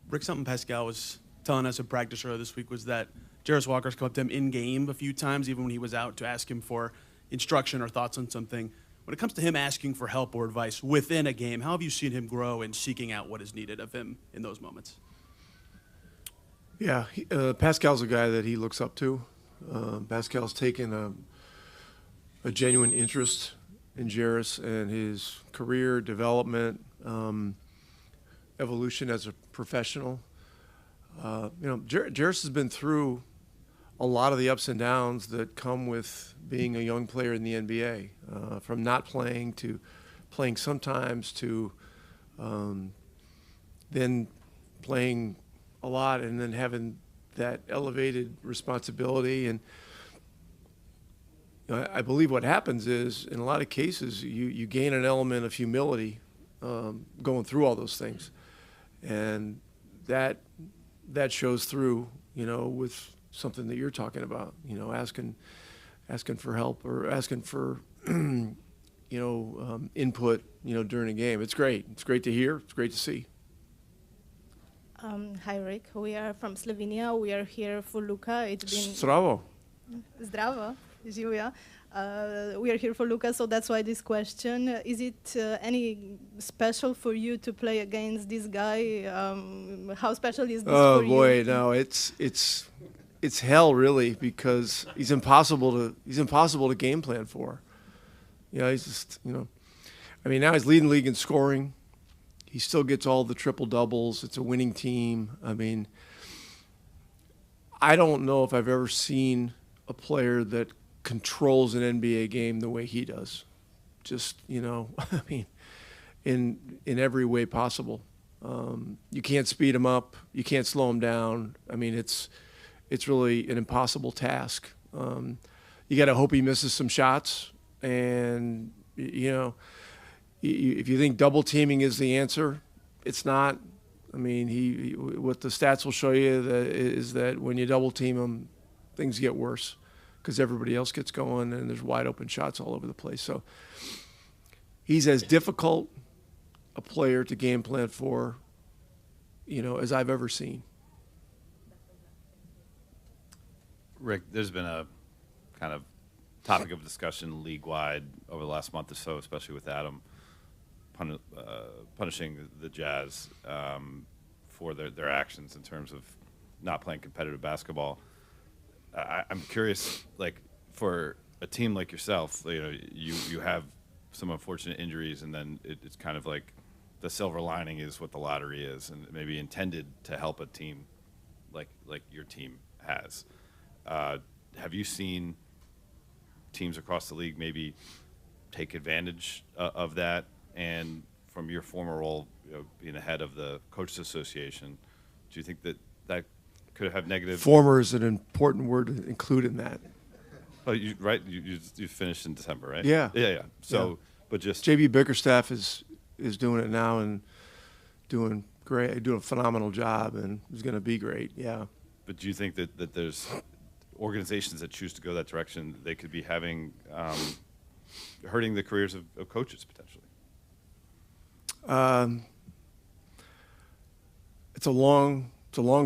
Rick, something Pascal was telling us in practice earlier this week was that Jarris Walker's come up to him in game a few times, even when he was out, to ask him for instruction or thoughts on something. When it comes to him asking for help or advice within a game, how have you seen him grow in seeking out what is needed of him in those moments? Yeah, Pascal's a guy that he looks up to. Pascal's taken a genuine interest in Jarris and his career development, evolution as a professional. Jarris has been through a lot of the ups and downs that come with being a young player in the NBA, from not playing to playing sometimes to then playing a lot and then having that elevated responsibility. And I believe what happens is, in a lot of cases, you gain an element of humility going through all those things. And that shows through, with something that you're talking about, asking for help or asking for, input, during a game. It's great. It's great to hear. It's great to see. Hi, Rick. We are from Slovenia. We are here for Luka. It's been... Zdravo. Zdravo, Živia. We are here for Luka, so that's why this question. Is it any special for you to play against this guy? How special is this for you? Oh, boy, no. It's hell, really, because he's impossible to game plan for. He's just, now he's leading the league in scoring. He still gets all the triple doubles. It's a winning team. I don't know if I've ever seen a player that controls an NBA game the way he does. Just, in every way possible. You can't speed him up. You can't slow him down. It's really an impossible task. You got to hope he misses some shots. And, if you think double teaming is the answer, it's not. What the stats will show you is that when you double team him, things get worse because everybody else gets going and there's wide open shots all over the place. So he's as difficult a player to game plan for, as I've ever seen. Rick, there's been a kind of topic of discussion league-wide over the last month or so, especially with Adam punishing the Jazz for their actions in terms of not playing competitive basketball. I'm curious, for a team like yourself, you have some unfortunate injuries, and then it's kind of like the silver lining is what the lottery is, and maybe intended to help a team like your team has. Have you seen teams across the league maybe take advantage of that? And from your former role, being the head of the Coaches Association, do you think that could have negative? Former is an important word to include in that. Oh, right? You finished in December, right? Yeah. Yeah. So, yeah. But just JB Bickerstaff is doing it now and doing great, doing a phenomenal job, and is going to be great. Yeah. But do you think that there's organizations that choose to go that direction, they could be having hurting the careers of coaches potentially? It's a long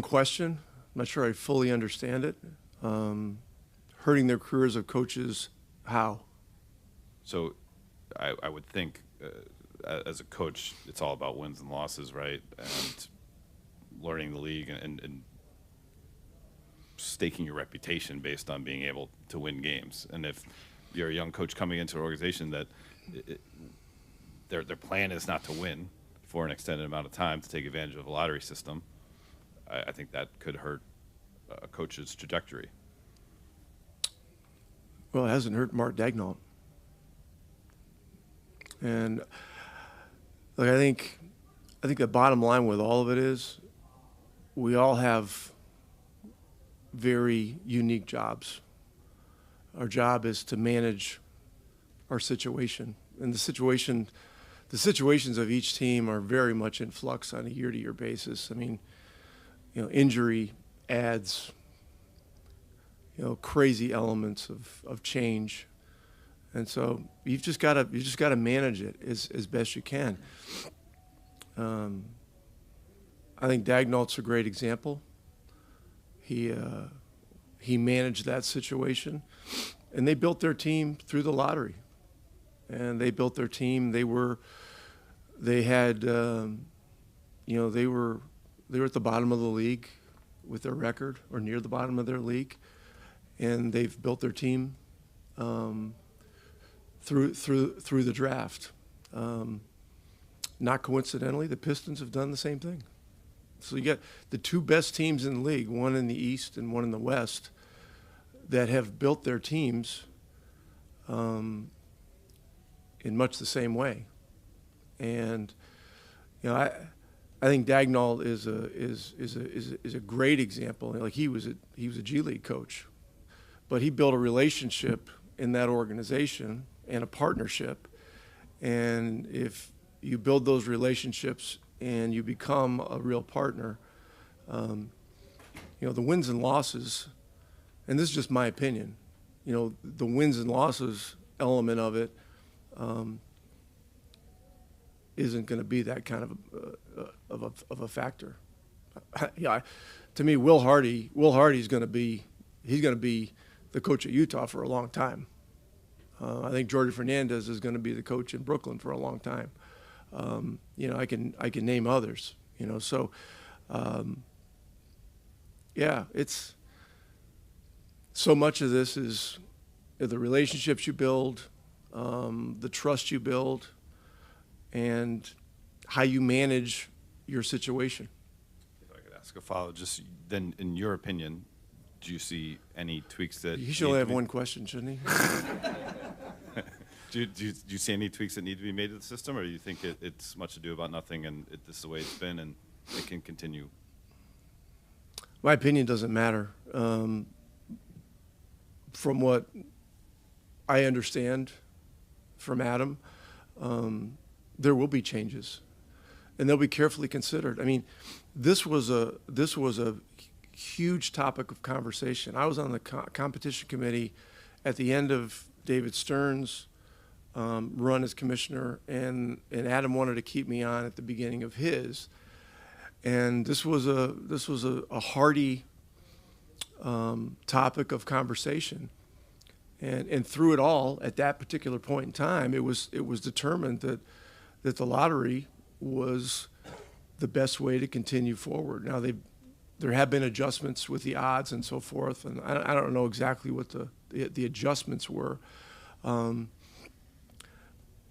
question. I'm not sure I fully understand it. Hurting their careers of coaches, how? So I would think as a coach, it's all about wins and losses, right? And learning the league and staking your reputation based on being able to win games. And if you're a young coach coming into an organization that their plan is not to win for an extended amount of time to take advantage of a lottery system, I think that could hurt a coach's trajectory. Well, it hasn't hurt Mark Daigneault. And I think the bottom line with all of it is we all have very unique jobs. Our job is to manage our situation. And the situations of each team are very much in flux on a year-to-year basis. Injury adds, crazy elements of change. And so you've just got to manage it as best you can. I think Dagnall's a great example. He managed that situation, and they built their team through the lottery. And they built their team. They were at the bottom of the league with their record, or near the bottom of their league, and they've built their team through the draft. Not coincidentally, the Pistons have done the same thing. So you got the two best teams in the league, one in the East and one in the West, that have built their teams in much the same way. And I think Dagnall is a great example. Like he was a G League coach, but he built a relationship in that organization and a partnership. And if you build those relationships and you become a real partner, the wins and losses, and this is just my opinion, the wins and losses element of it isn't going to be that kind of a factor. To me, Will Hardy's going to be the coach at Utah for a long time. I think Jordi Fernandez is going to be the coach in Brooklyn for a long time. I can name others. It's so much of this is the relationships you build, the trust you build, and how you manage your situation. If I could ask a follow, just then, in your opinion, do you see any tweaks that he should only have one question, shouldn't he? Do you see any tweaks that need to be made to the system, or do you think it's much ado about nothing and this is the way it's been and it can continue? My opinion doesn't matter. From what I understand from Adam, there will be changes, and they'll be carefully considered. I mean, this was a huge topic of conversation. I was on the competition committee at the end of David Stern's run as commissioner, and Adam wanted to keep me on at the beginning of his. And this was a hearty topic of conversation. And through it all, at that particular point in time, it was determined that the lottery was the best way to continue forward. Now there have been adjustments with the odds and so forth, and I don't know exactly what the adjustments were.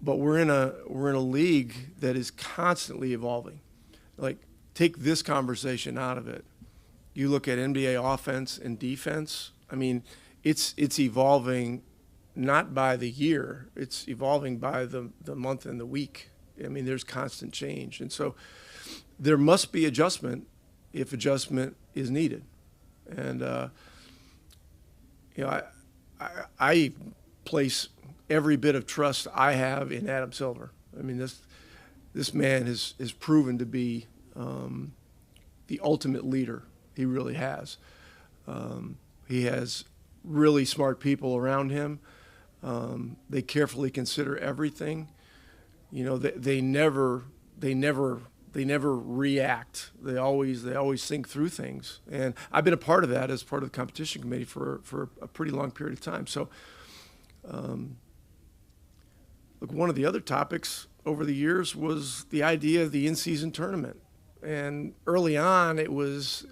But we're in a league that is constantly evolving. Like, take this conversation out of it. You look at NBA offense and defense. I mean, it's evolving not by the year. It's evolving by the month and the week. I mean, there's constant change, and so there must be adjustment if adjustment is needed. And I place every bit of trust I have in Adam Silver. I mean, this man has proven to be the ultimate leader. He really has. He has really smart people around him. They carefully consider everything. They never react. They always think through things. And I've been a part of that as part of the competition committee for a pretty long period of time. So, look, one of the other topics over the years was the idea of the in-season tournament. And early on, it was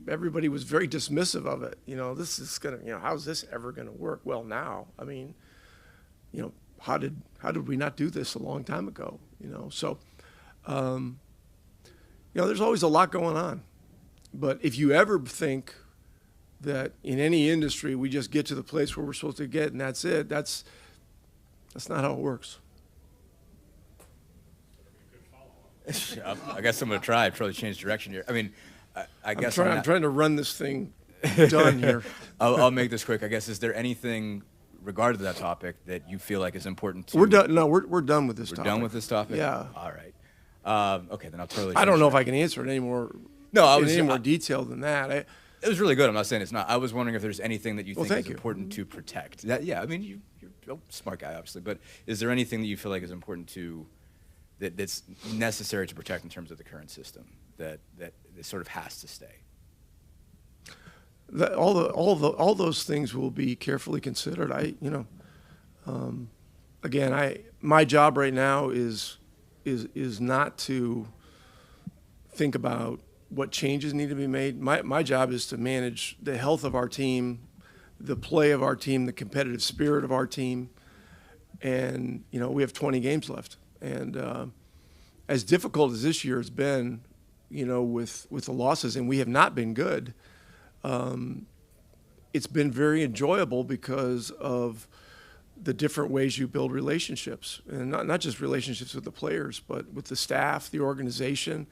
everybody was very dismissive of it. This is how's this ever gonna work? Well, now, I mean, how did we not do this a long time ago? So, there's always a lot going on. But if you ever think that in any industry we just get to the place where we're supposed to get and that's it, that's not how it works. I guess I'm going to try to change direction here. I mean, I guess I'm trying to run this thing done here. I'll make this quick. I guess, is there anything regarding to that topic that you feel like is important to? We're done. No, we're done with this topic. We're done with this topic? Yeah. All right. Okay, then I'll totally. I don't know if I can answer it any more. No, any more detail than that. It was really good. I'm not saying it's not. I was wondering if there's anything that you think is important to protect. I mean, you're a smart guy, obviously, but is there anything that you feel like is important to that's necessary to protect in terms of the current system that sort of has to stay? All those things will be carefully considered. My job right now is not to think about what changes need to be made. My job is to manage the health of our team, the play of our team, the competitive spirit of our team, and we have 20 games left. And as difficult as this year has been, with the losses, and we have not been good, it's been very enjoyable because of the different ways you build relationships, and not just relationships with the players, but with the staff, the organization.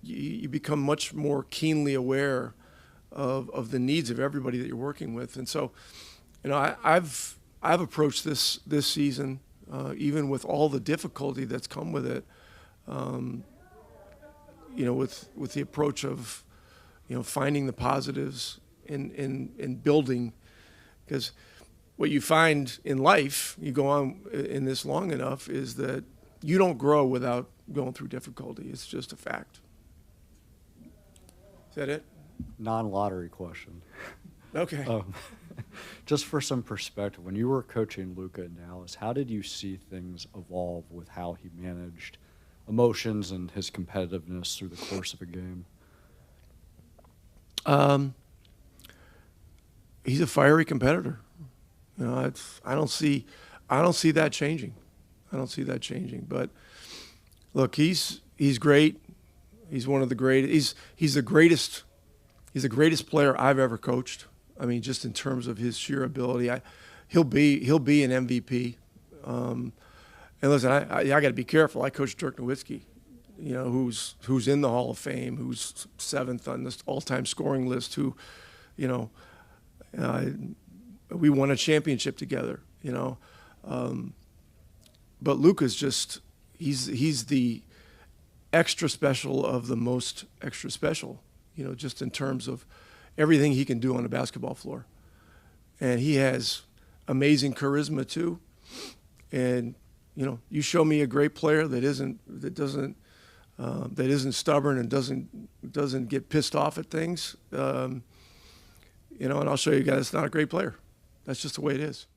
You become much more keenly aware of the needs of everybody that you're working with. And so, I've approached this season, even with all the difficulty that's come with it, with the approach of, finding the positives and building, because what you find in life, you go on in this long enough, is that you don't grow without going through difficulty. It's just a fact. Is that it? Non-lottery question. Okay. Just for some perspective, when you were coaching Luka in Dallas, how did you see things evolve with how he managed emotions and his competitiveness through the course of a game? He's a fiery competitor. I don't see that changing. I don't see that changing. But look, he's great. He's one of the greatest. He's the greatest. He's the greatest player I've ever coached. I mean, just in terms of his sheer ability, he'll be an MVP. And listen, I got to be careful. I coached Dirk Nowitzki, who's in the Hall of Fame, who's 7th on this all-time scoring list, who, we won a championship together, But Luka's just, he's the extra special of the most extra special, just in terms of everything he can do on the basketball floor. And he has amazing charisma too. And, you show me a great player that isn't stubborn and doesn't get pissed off at things, and I'll show you guys it's not a great player. That's just the way it is.